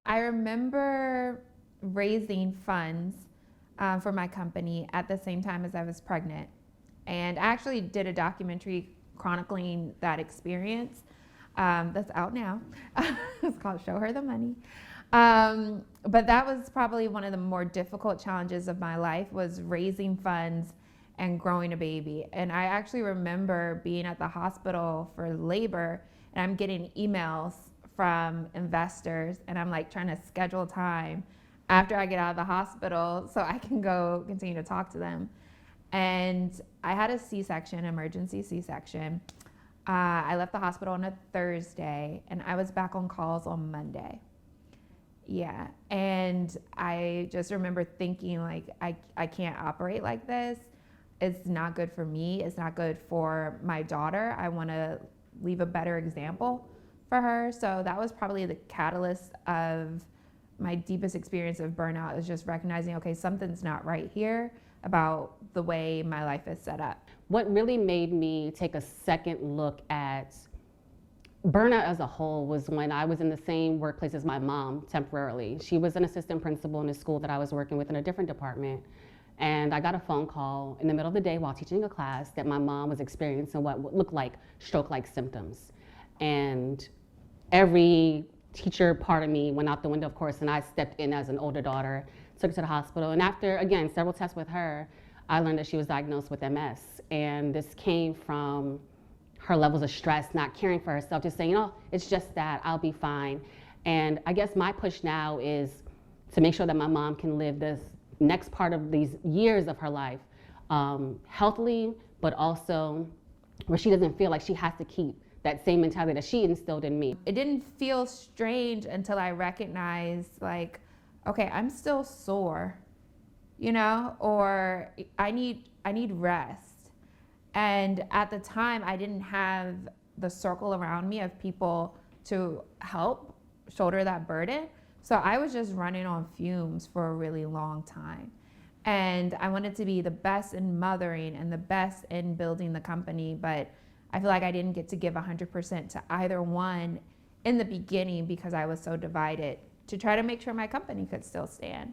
I remember raising funds for my company at the same time as I was pregnant. And I actually did a documentary chronicling that experience that's out now. It's called Show Her the Money. But that was probably one of the more difficult challenges of my life, was raising funds and growing a baby. And I actually remember being at the hospital for labor, and I'm getting emails from investors, and I'm like trying to schedule time after I get out of the hospital so I can go continue to talk to them. And I had a C-section, emergency C-section. I left the hospital on a Thursday, and I was back on calls on Monday. Yeah, and I just remember thinking, like, I can't operate like this. It's not good for me. It's not good for my daughter. I want to leave a better example for her. So that was probably the catalyst of my deepest experience of burnout, is just recognizing, okay, something's not right here about the way my life is set up. What really made me take a second look at burnout as a whole was when I was in the same workplace as my mom temporarily. She was an assistant principal in a school that I was working with in a different department. And I got a phone call in the middle of the day while teaching a class that my mom was experiencing what looked like stroke-like symptoms. And every teacher part of me went out the window, of course, and I stepped in as an older daughter, took her to the hospital. And after, again, several tests with her, I learned that she was diagnosed with MS. And this came from her levels of stress, not caring for herself, just saying, oh, it's just that, I'll be fine. And I guess my push now is to make sure that my mom can live this next part of these years of her life healthily, but also where she doesn't feel like she has to keep that same mentality that she instilled in me. It didn't feel strange until I recognized, like, okay, I'm still sore, you know, or I need rest. And at the time, I didn't have the circle around me of people to help shoulder that burden. So I was just running on fumes for a really long time. And I wanted to be the best in mothering and the best in building the company, but I feel like I didn't get to give 100% to either one in the beginning because I was so divided to try to make sure my company could still stand.